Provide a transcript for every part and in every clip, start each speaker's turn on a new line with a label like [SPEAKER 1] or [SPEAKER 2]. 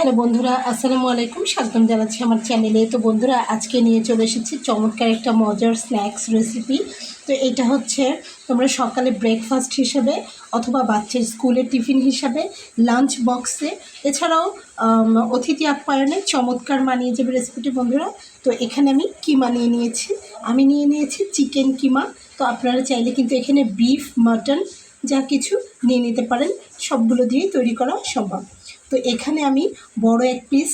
[SPEAKER 1] Hello বন্ধুরা, আসসালামু আলাইকুম। স্বাগতম জানাচ্ছি আমার চ্যানেলে। তো বন্ধুরা, আজকে নিয়ে চলে এসেছি চমৎকার একটা মজার স্ন্যাক্স রেসিপি। তো এটা হচ্ছে তোমরা সকালে ব্রেকফাস্ট হিসেবে অথবা বাচ্চার স্কুলের টিফিন হিসাবে, লাঞ্চ বক্সে, এছাড়াও অতিথি আপ্যায়নে চমৎকার মানিয়ে যাবে রেসিপিটি বন্ধুরা। তো এখানে আমি কিমা নিয়ে নিয়েছি চিকেন কিমা। তো আপনারা চাইলে কিন্তু এখানে বিফ, মাটন যা কিছু নিয়ে নিতে পারেন, সবগুলো দিয়েই তৈরি করা সম্ভব। তো এখানে আমি বড় এক পিস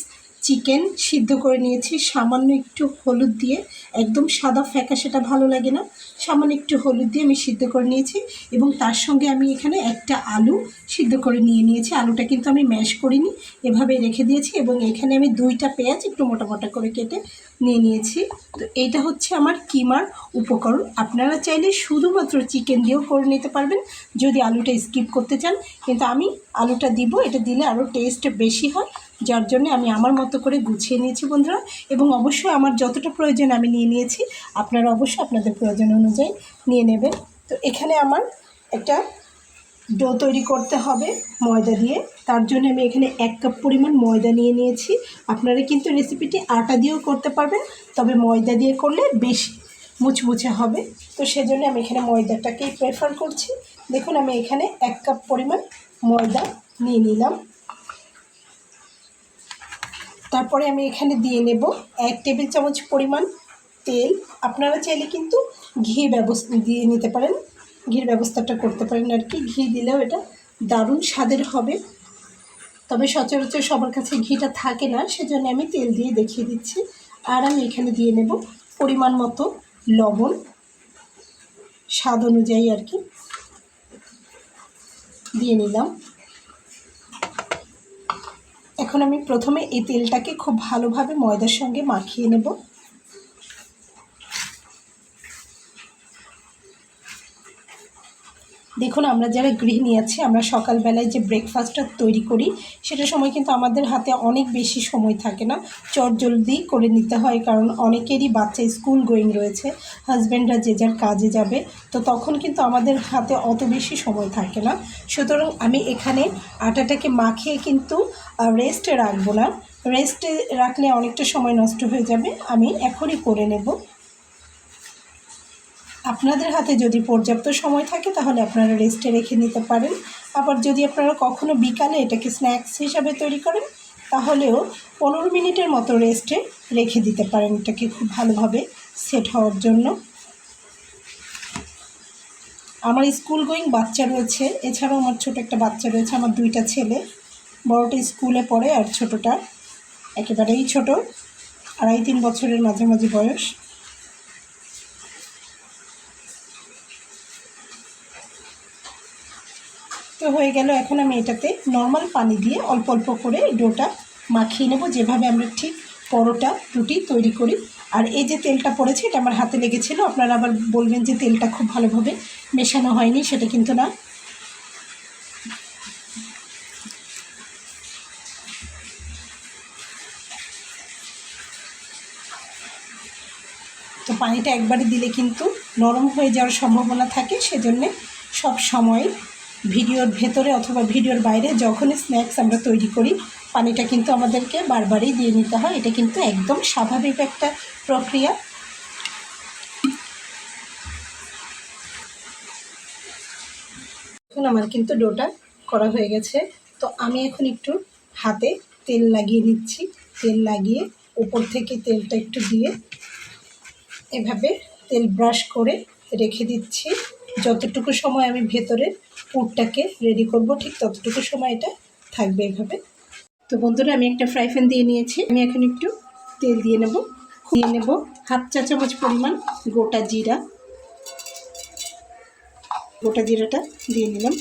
[SPEAKER 1] চিকেন সিদ্ধ করে নিয়েছি সামান্য একটু হলুদ দিয়ে। একদম সাদা ফ্যাকাশেটা ভালো লাগে না, সামান্য একটু হলুদ দিয়ে আমি সিদ্ধ করে নিয়েছি। এবং তার সঙ্গে আমি এখানে একটা আলু সিদ্ধ করে নিয়েছি। আলুটা কিন্তু আমি ম্যাশ করিনি, এভাবে রেখে দিয়েছি। এবং এখানে আমি 2টা পেঁয়াজ একটু মোটা মোটা করে কেটে নিয়েছি। তো এইটা হচ্ছে আমার কিমার উপকরণ। আপনারা চাইলে শুধুমাত্র চিকেন দিয়েও করে নিতে পারবেন যদি আলুটা স্কিপ করতে চান, কিন্তু আমি আলুটা দিব। এটা দিলে আরও টেস্ট বেশি হয়, যার জন্য আমি আমার মতো করে গুছিয়ে নিয়েছি বন্ধুরা। এবং অবশ্যই আমার যতটা প্রয়োজন আমি নিয়েছি, আপনারা অবশ্যই আপনাদের প্রয়োজন অনুযায়ী নিয়ে নেবেন। তো এখানে আমার একটা ডো তৈরি করতে হবে ময়দা দিয়ে। তার জন্য আমি এখানে 1 কাপ পরিমাণ ময়দা নিয়েছি। আপনারা কিন্তু রেসিপিটি আটা দিয়েও করতে পারবেন, তবে ময়দা দিয়ে করলে বেশি মুচমুচে হবে। তো সেজন্য আমি এখানে ময়দাটাকেই প্রেফার করছি। দেখুন, আমি এখানে 1 কাপ পরিমাণ ময়দা নিয়ে নিলাম। তারপরে আমি এখানে দিয়ে নেব 1 টেবিল চামচ পরিমাণ তেল। আপনারা চাইলে কিন্তু ঘি দিয়ে নিতে পারেন, ঘির ব্যবস্থাটা করতে পারেন আর কি। ঘি দিলেও এটা দারুণ স্বাদের হবে, তবে সচরাচর সবার কাছে ঘিটা থাকে না, সেজন্য আমি তেল দিয়ে দেখিয়ে দিচ্ছি। আর আমি এখানে দিয়ে নেব পরিমাণ মতো লবণ, স্বাদ অনুযায়ী আর কি দিয়ে নিলাম। এখন আমি প্রথমে এই তেলটাকে খুব ভালোভাবে ময়দার সঙ্গে মাখিয়ে নেব। দেখুন, আমরা যারা গৃহিণী আছি, আমরা সকালবেলায় যে ব্রেকফাস্টটা তৈরি করি, সেটার সময় কিন্তু আমাদের হাতে অনেক বেশি সময় থাকে না। চটজলদি করে নিতে হয়, কারণ অনেকেরই বাচ্চা স্কুল গোয়িং রয়েছে, হাজব্যান্ডরা যে যার কাজে যাবে। তো তখন কিন্তু আমাদের হাতে অত বেশি সময় থাকে না। সুতরাং আমি এখানে আটাটাকে মাখিয়ে কিন্তু রেস্টে রাখবো না। রেস্টে রাখলে অনেকটা সময় নষ্ট হয়ে যাবে। আমি এখনই করে নেব। আপনাদের হাতে যদি পর্যাপ্ত সময় থাকে তাহলে আপনারা রেস্টে রেখে নিতে পারেন। আবার যদি আপনারা কখনও বিকালে এটাকে স্ন্যাক্স হিসাবে তৈরি করেন, তাহলেও 15 মিনিটের মতো রেস্টে রেখে দিতে পারেন এটাকে খুব ভালোভাবে সেট হওয়ার জন্য। আমার স্কুল গোয়িং বাচ্চা রয়েছে, এছাড়াও আমার ছোট একটা বাচ্চা রয়েছে। আমার 2টা ছেলে, বড়টা স্কুলে পড়ে আর ছোটটা একেবারেই ছোট, 2.5-3 বছরের মাঝামাঝি বয়স। তো হয়ে গেল। এখন আমি এটাতে নর্মাল পানি দিয়ে অল্প অল্প করে ডোটা মাখিয়ে নেব, যেভাবে আমরা ঠিক পরোটা রুটি তৈরি করি। আর এই যে তেলটা পড়েছে, এটা আমার হাতে লেগেছিল। আপনারা আবার বলবেন যে তেলটা খুব ভালোভাবে মেশানো হয়নি, সেটা কিন্তু না। তো পানিটা একবারে দিলে কিন্তু নরম হয়ে যাওয়ার সম্ভাবনা থাকে, সেজন্যে সব সময় ভিডিওর ভেতরে অথবা ভিডিওর বাইরে যখনই স্ন্যাক্স আমরা তৈরি করি, পানিটা কিন্তু আমাদেরকে বারবারই দিয়ে নিতে হয়। এটা কিন্তু একদম স্বাভাবিক একটা প্রক্রিয়া। এখন আমার কিন্তু ডোটা করা হয়ে গেছে। তো আমি এখন একটু হাতে তেল লাগিয়ে নিচ্ছি। তেল লাগিয়ে উপর থেকে তেলটা একটু দিয়ে এভাবে তেল ব্রাশ করে রেখে দিচ্ছি। যতটুকু সময় আমি ভেতরে পুরটাকে রেডি করব, ঠিক ততটুকু সময় এটা থাকবে এভাবে। তো বন্ধুরা, আমি একটা ফ্রাই প্যান দিয়ে নিয়েছি। আমি এখন একটু তেল দিয়ে নেব। 1/2 চা চামচ পরিমাণ গোটা জিরা। গোটা জিরাটা দিয়ে নিলাম।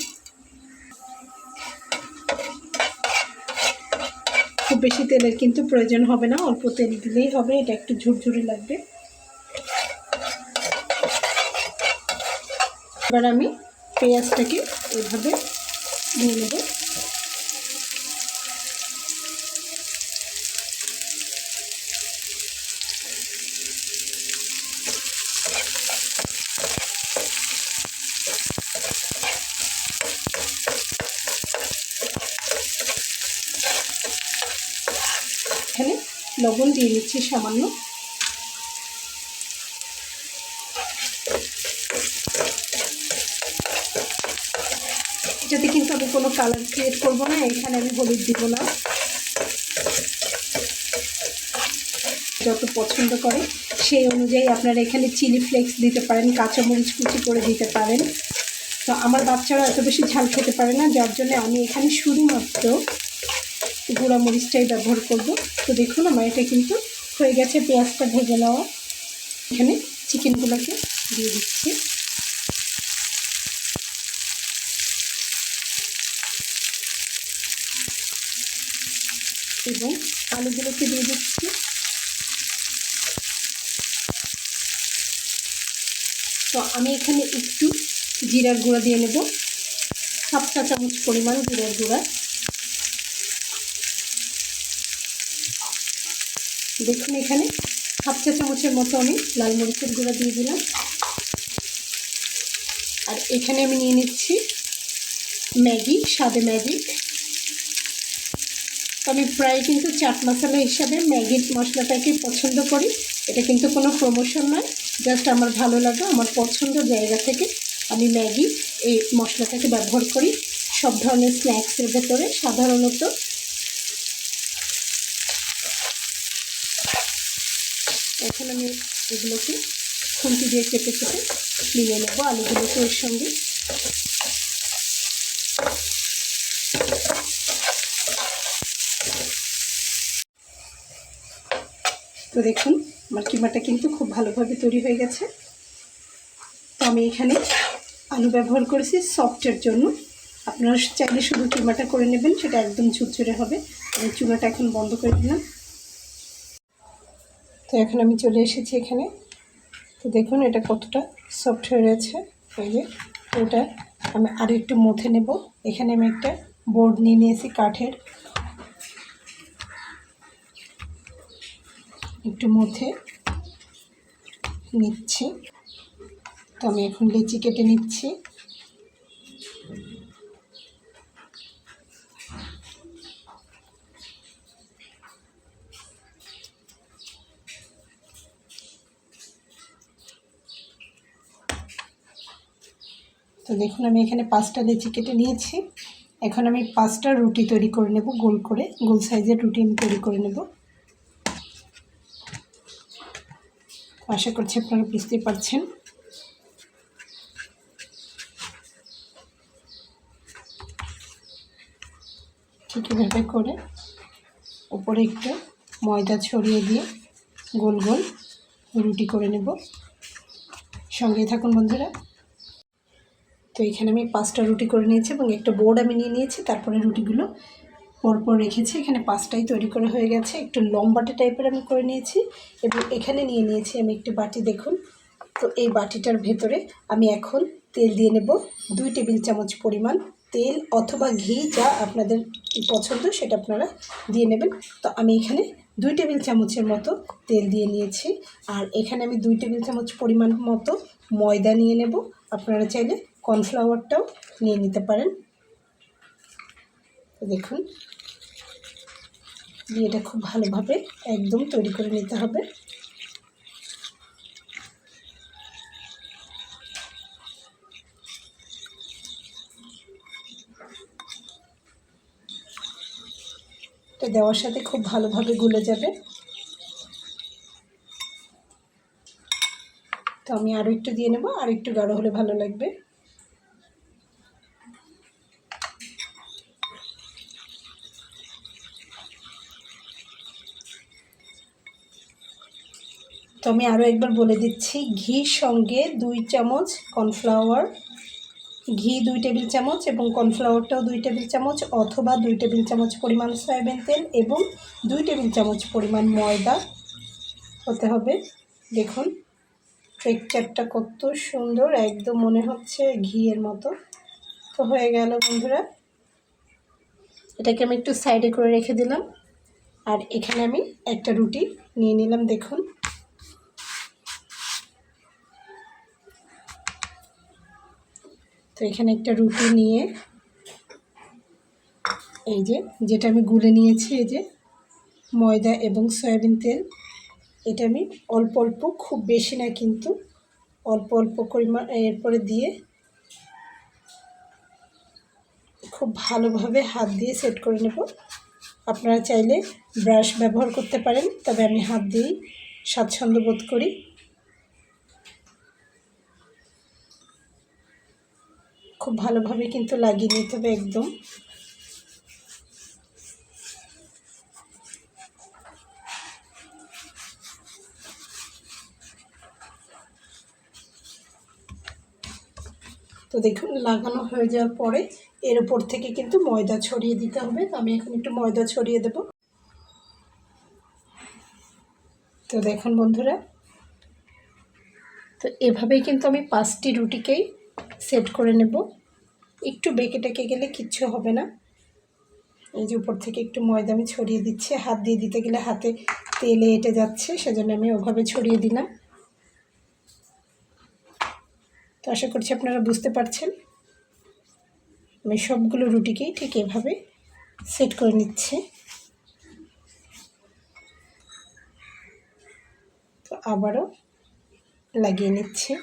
[SPEAKER 1] খুব বেশি তেলের কিন্তু প্রয়োজন হবে না, অল্প তেল দিলেই হবে। এটা একটু ঝুরঝুরে লাগবে। এবার আমি পেঁয়াজটাকে এভাবে দিয়ে নেব। লবণ দিয়ে নিচ্ছি সামান্য। এটাতে কিন্তু আমি কোনো কালার ক্রিয়েট করবো না, এখানে আমি হলুদ দিব না। যত পছন্দ করে সেই অনুযায়ী আপনারা এখানে চিলি ফ্লেক্স দিতে পারেন, কাঁচামরিচ কুচি করে দিতে পারেন। তো আমার বাচ্চারা এত বেশি ঝাল খেতে পারে না, যার জন্য আমি এখানে শুধুমাত্র গুঁড়া মরিচটাই ব্যবহার করব। তো দেখুন আমার এটা কিন্তু হয়ে গেছে পেঁয়াজটা ভেজে নেওয়া। এখানে চিকেনগুলোকে দিয়ে দিচ্ছি। এবং আলুগুলোকে দিয়ে দিচ্ছি। তো আমি এখানে একটু জিরার গুঁড়া দিয়ে নেব, 1/2 চা চামচ পরিমাণ জিরার গুঁড়া। দেখুন এখানে 1/2 চা চামচের মতো আমি লাল মরিচের গুঁড়া দিয়ে দিলাম। আর এখানে আমি নিয়ে নিচ্ছি ম্যাগি, স্বাদে ম্যাজিক। আমি প্রায় কিন্তু চাট মশলা হিসাবে ম্যাগির মশলাটাকে পছন্দ করি। এটা কিন্তু কোনো প্রমোশন নয়, জাস্ট আমার ভালো লাগে, আমার পছন্দের জায়গা থেকে আমি ম্যাগি এই মশলাটাকে ব্যবহার করি সব ধরনের স্ন্যাক্সের ভেতরে সাধারণত। এখন আমি এগুলোকে খুন্তি দিয়ে কেটে কেটে নিয়ে নেব আলুগুলোকে এর সঙ্গে। তো দেখুন আমার কিমাটা কিন্তু খুব ভালোভাবে তৈরি হয়ে গেছে। তো আমি এখানে আলু ব্যবহার করেছি সফটের জন্য, আপনারা চাইলে শুধু কিমাটা করে নেবেন, সেটা একদম ঝুরঝুরে হবে। আমি চুলাটা এখন বন্ধ করে দিলাম। তো এখন আমি চলে এসেছি এখানে। তো দেখুন এটা কতটা সফট হয়ে রয়েছে। এই যে ওটা আমি আর একটু মথে নেব। এখানে আমি একটা বোর্ড নিয়ে নিয়েছি কাঠের, একটু মথে নিচ্ছি। তো আমি এখন লিচি কেটে নিচ্ছি। তো দেখুন আমি এখানে 5টা লিচি কেটে নিয়েছি। এখন আমি 5টা রুটি তৈরি করে নেব, গোল করে, গোল সাইজের রুটি আমি তৈরি করে নেব। আশা করছি আপনারা বুঝতে পারছেন। ঠিক এভাবে করে উপরে একটু ময়দা ছড়িয়ে দিয়ে গোল গোল রুটি করে নেব। সঙ্গেই থাকুন বন্ধুরা। তো এখানে আমি 5টা রুটি করে নিয়েছি এবং একটা বোর্ড আমি নিয়ে নিয়েছি, তারপরে রুটিগুলো পরপর রেখেছি। এখানে 5টাই তৈরি করে হয়ে গেছে। একটু লম্বাটে টাইপের আমি করে নিয়েছি এবং এখানে নিয়ে নিয়েছি আমি একটি বাটি। দেখুন তো এই বাটিটার ভেতরে আমি এখন তেল দিয়ে নেব 2 টেবিল চামচ পরিমাণ তেল অথবা ঘি, যা আপনাদের পছন্দ সেটা আপনারা দিয়ে নেবেন। তো আমি এখানে 2 টেবিল চামচের মতো তেল দিয়ে নিয়েছি। আর এখানে আমি 2 টেবিল চামচ পরিমাণ মতো ময়দা নিয়ে নেব। আপনারা চাইলে কর্নফ্লাওয়ারটাও নিয়ে নিতে পারেন। দেখুন দিয়ে এটা খুব ভালোভাবে একদম তৈরি করে নিতে হবে। এটা দেওয়ার সাথে খুব ভালোভাবে গুলে যাবে। তো আমি আরও একটু দিয়ে নেব, আর একটু গাঢ় হলে ভালো লাগবে। তো আমি আরও একবার বলে দিচ্ছি, ঘির সঙ্গে 2 চামচ কর্নফ্লাওয়ার, ঘি 2 টেবিল চামচ এবং কর্নফ্লাওয়ারটাও 2 টেবিল চামচ, অথবা 2 টেবিল চামচ পরিমাণ সয়াবিন তেল এবং 2 টেবিল চামচ পরিমাণ ময়দা হতে হবে। দেখুন টেক্সচারটা কত সুন্দর, একদম মনে হচ্ছে ঘিয়ের মতো। তো হয়ে গেল বন্ধুরা, এটাকে আমি একটু সাইডে করে রেখে দিলাম। আর এখানে আমি একটা রুটি নিয়ে নিলাম। দেখুন তো এখানে একটা রুটি নিয়ে এই যে যেটা আমি গুলে নিয়েছি, এই যে ময়দা এবং সয়াবিন তেল। এটা আমি অল্প অল্প, খুব বেশি না কিন্তু অল্প অল্প পরিমাণ এরপরে দিয়ে খুব ভালোভাবে হাত দিয়ে সেট করে নেব। আপনারা চাইলে ব্রাশ ব্যবহার করতে পারেন, তবে আমি হাত দিয়েই স্বাচ্ছন্দ্য বোধ করি। খুব ভালোভাবে কিন্তু লাগিয়ে নিতে হবে একদম। তো দেখুন লাগানো হয়ে যাওয়ার পরে এর উপর থেকে কিন্তু ময়দা ছড়িয়ে দিতে হবে। তো আমি এখন একটু ময়দা ছড়িয়ে দেব। তো দেখুন বন্ধুরা, তো এভাবেই কিন্তু আমি 5টি রুটিকেই সেট করে নেব। একটু বেঁকে টেকে গেলে কিচ্ছু হবে না। এই যে উপর থেকে একটু ময়দা আমি ছড়িয়ে দিচ্ছি, হাত দিয়ে দিতে গেলে হাতে তেলে এঁটে যাচ্ছে, সেজন্য আমি ওভাবে ছড়িয়ে দিলাম। তো আশা করছি আপনারা বুঝতে পারছেন। আমি সবগুলো রুটিকেই ঠিক এভাবে সেট করে নিচ্ছি। তো আবারও লাগিয়ে নিচ্ছি।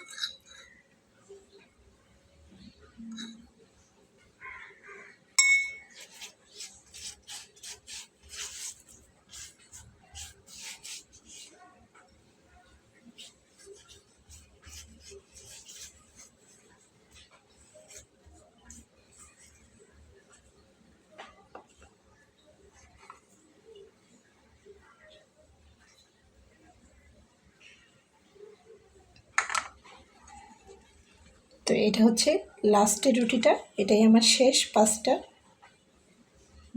[SPEAKER 1] তো এটা হচ্ছে লাস্টের রুটিটা, এটাই আমার শেষ 5টা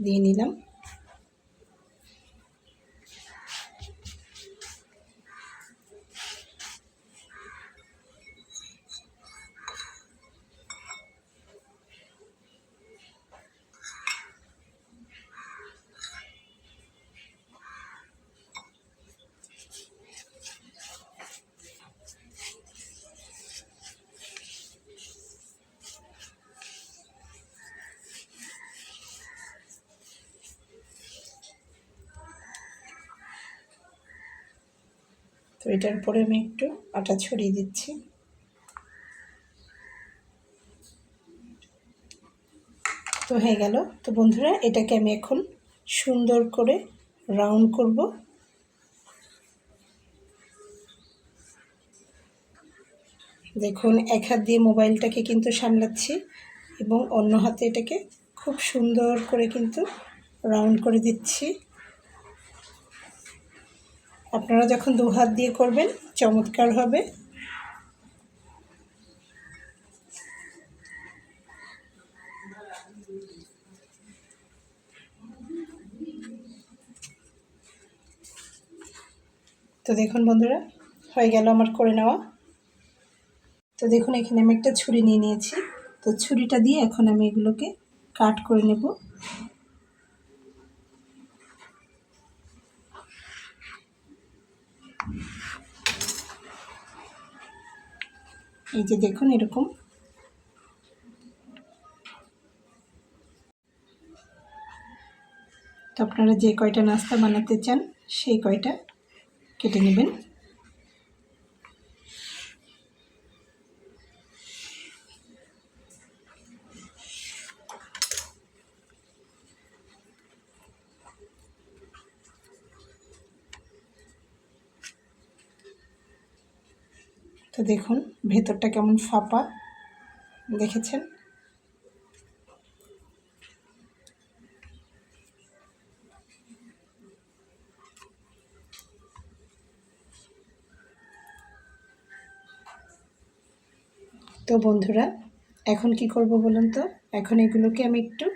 [SPEAKER 1] দিয়ে নিলাম। তো এটার উপরে আমি একটু আটা ছড়িয়ে দিচ্ছি। তো হয়ে গেল। তো বন্ধুরা, এটাকে আমি এখন সুন্দর করে রাউন্ড করব। দেখুন এক হাত দিয়ে মোবাইলটাকে কিন্তু সামলাচ্ছি এবং অন্য হাতে এটাকে খুব সুন্দর করে কিন্তু রাউন্ড করে দিচ্ছি। আপনারা যখন 2 হাত দিয়ে করবেন চমৎকার হবে। তো দেখুন বন্ধুরা, হয়ে গেল আমার করে নেওয়া। তো দেখুন এখানে আমি একটা ছুরি নিয়ে নিয়েছি। তো ছুরিটা দিয়ে এখন আমি এগুলোকে কাট করে নেব। এই যে দেখুন এরকম। তো আপনারা যে কয়টা নাস্তা বানাতে চান সেই কয়টা কেটে নেবেন। তো দেখুন ভেতরটা কেমন ফাঁপা, দেখেছেন? তো বন্ধুরা, এখন কি করব বলুন তো? এখন এগুলোকে আমি একটু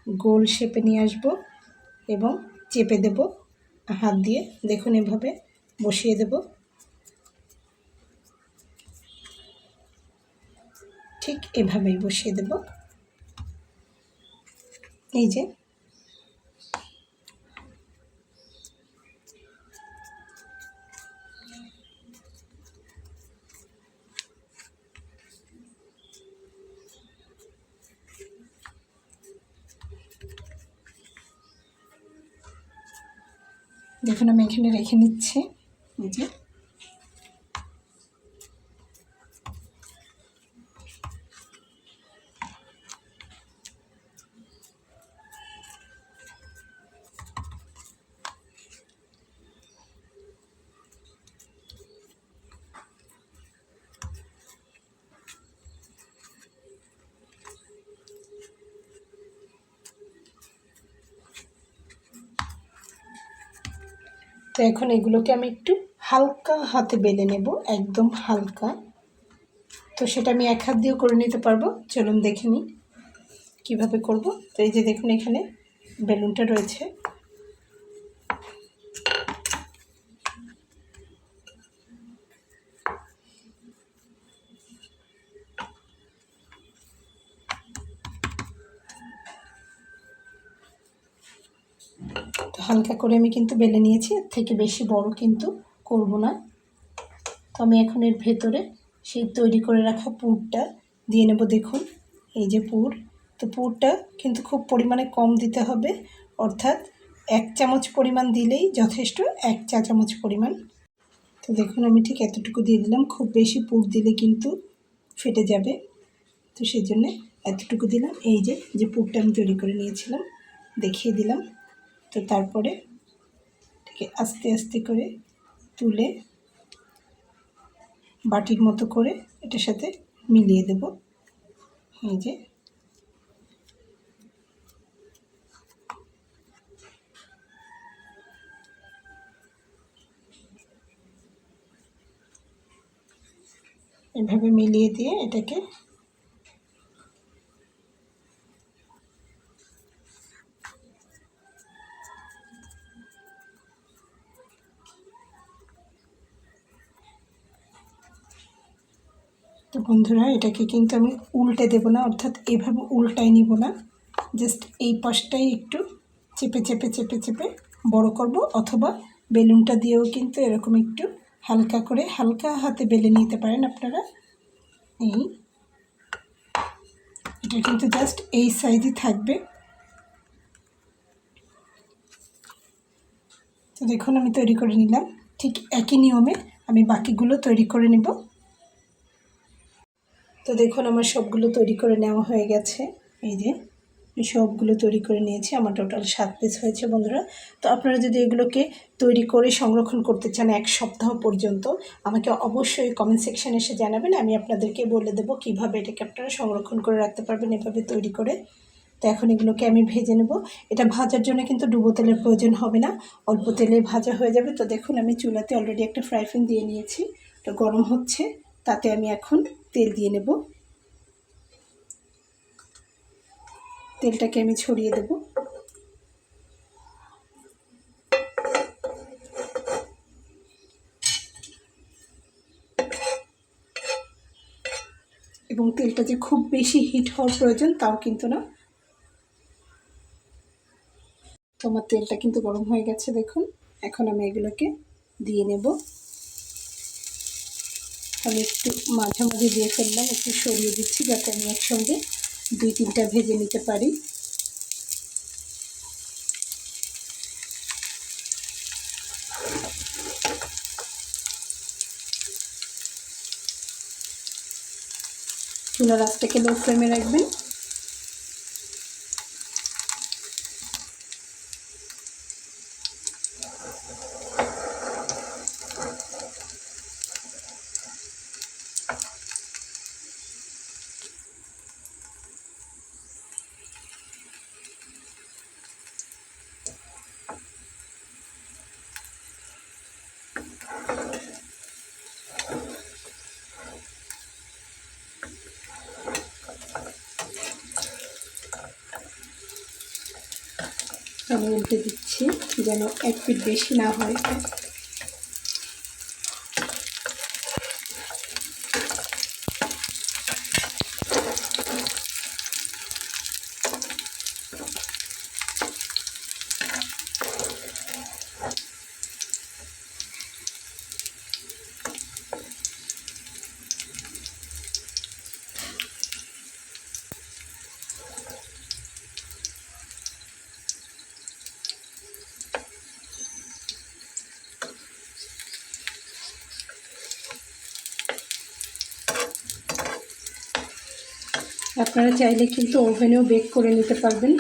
[SPEAKER 1] গোল শেপে নিয়ে আসব এবং চেপে দেব হাত দিয়ে। দেখুন এভাবে বসিয়ে দেব। ঠিক এভাবেই বসিয়ে দেব। এই যে দেখুন আমি এখানে রেখে নিচ্ছি। এই যে তো এখন এগুলোকে আমি একটু হালকা হাতে বেলে নেব, একদম হালকা। তো সেটা আমি এক হাত দিয়েও করে নিতে পারবো, চলুন দেখে নিই কীভাবে করব। তো এই যে দেখুন এখানে বেলুনটা রয়েছে, তো হালকা করে আমি কিন্তু বেলে নিয়েছি, এর থেকে বেশি বড় কিন্তু করব না। তো আমি এখন এর ভেতরে সেই তৈরি করে রাখা পুরটা দিয়ে নেব। দেখুন এই যে পুর, তো পুরটা কিন্তু খুব পরিমাণে কম দিতে হবে, অর্থাৎ 1 চামচ পরিমাণ দিলেই যথেষ্ট, 1 চা চামচ পরিমাণ। তো দেখুন আমি ঠিক এতটুকু দিয়ে দিলাম, খুব বেশি পুর দিলে কিন্তু ফেটে যাবে, তো সেই জন্যে এতটুকু দিলাম। এই যে পুরটা আমি তৈরি করে নিয়েছিলাম দেখিয়ে দিলাম। তো তারপরে ঠিক আস্তে আস্তে করে তুলে বাটির মতো করে এটার সাথে মিলিয়ে দেব। এই যে এভাবে মিলিয়ে দিয়ে এটাকে তো বন্ধুরা এটাকে কিন্তু আমি উল্টে দেব না, অর্থাৎ এভাবে উল্টাই নিব না, জাস্ট এই পাশটাই একটু চেপে চেপে চেপে চেপে বড় করব, অথবা বেলুনটা দিয়েও কিন্তু এরকম একটু হালকা করে হালকা হাতে বেলে নিতে পারেন আপনারা। এটা কিন্তু জাস্ট এই সাইজই থাকবে। তো দেখুন আমি তৈরি করে নিলাম, ঠিক একই নিয়মে আমি বাকিগুলো তৈরি করে নেব। তো দেখুন আমার সবগুলো তৈরি করে নেওয়া হয়ে গেছে। এই যে আমি সবগুলো তৈরি করে নিয়েছি, আমার টোটাল 7 পিস হয়েছে বন্ধুরা। তো আপনারা যদি এগুলোকে তৈরি করে সংরক্ষণ করতে চান 1 সপ্তাহ পর্যন্ত, আমাকে অবশ্যই কমেন্ট সেকশানে এসে জানাবেন, আমি আপনাদেরকে বলে দেবো কীভাবে এটাকে আপনারা সংরক্ষণ করে রাখতে পারবেন এভাবে তৈরি করে। তো এখন এগুলোকে আমি ভেজে নেব। এটা ভাজার জন্য কিন্তু ডুবো তেলের প্রয়োজন হবে না, অল্প তেলে ভাজা হয়ে যাবে। তো দেখুন আমি চুলাতে অলরেডি একটা ফ্রাই প্যান দিয়ে নিয়েছি, তো গরম হচ্ছে, তাতে আমি এখন তেল দিয়ে নেব। তেলটাকে আমি ছড়িয়ে দেব। এবং তেলটা যে খুব বেশি হিট হওয়ার প্রয়োজন তাও কিন্তু না। তোমার তেলটা কিন্তু গরম হয়ে গেছে দেখুন, এখন আমি এগুলোকে দিয়ে নেব। আমি একটু মাঝামাঝি দিয়ে ফেললাম, একটু সরিয়ে দিচ্ছি যাতে আমি একসঙ্গে 2-3টা ভেজে নিতে পারি। চুলার আঁচটাকে লো ফ্লেমে রাখবেন। আমি উল্টে দিচ্ছি যেন এক পিঠ বেশি না হয়। আপনারা চাইলে কিন্তু ওভেনেও বেক করে নিতে পারবেন।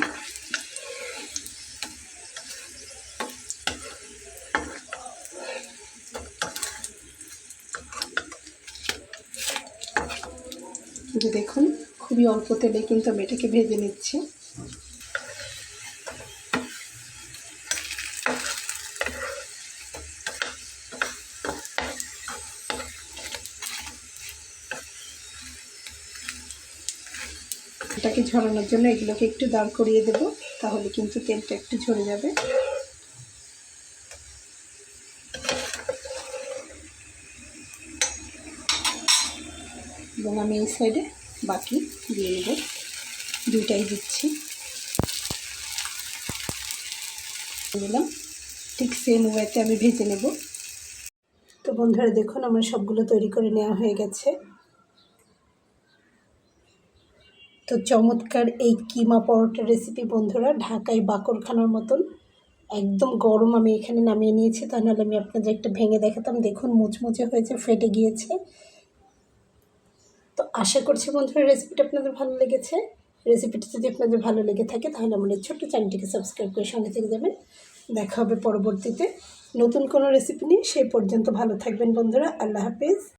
[SPEAKER 1] কিন্তু দেখুন খুবই অল্প তেলে কিন্তু আমি এটাকে ভেজে নিচ্ছি। এটাকে ঝরানোর জন্য এগুলোকে একটু দাঁড় করিয়ে দেব, তাহলে কিন্তু তেলটা একটু ঝরে যাবে। এবং আমি এই সাইডে বাকি দিয়ে নেব, দুইটাই দিচ্ছি দিলাম। ঠিক সেম ওয়েতে আমি ভেজে নেব। তো বন্ধুরা দেখুন আমার সবগুলো তৈরি করে নেওয়া হয়ে গেছে। তো চমৎকার এই কিমা পরোটার রেসিপি বন্ধুরা, ঢাকায় বাকরখানার মতন একদম গরম আমি এখানে নামিয়ে নিয়েছি, তা নাহলে আমি আপনাদের একটা ভেঙে দেখাতাম। দেখুন মুচমুচে হয়েছে, ফেটে গিয়েছে। তো আশা করছি বন্ধুরা রেসিপিটা আপনাদের ভালো লেগেছে। রেসিপিটা যদি আপনাদের ভালো লেগে থাকে তাহলে আমাদের ছোট্ট চ্যানেলটিকে সাবস্ক্রাইব করে সঙ্গে থেকে যাবেন। দেখা হবে পরবর্তীতে নতুন কোনো রেসিপি নিয়ে। সেই পর্যন্ত ভালো থাকবেন বন্ধুরা। আল্লাহ হাফিজ।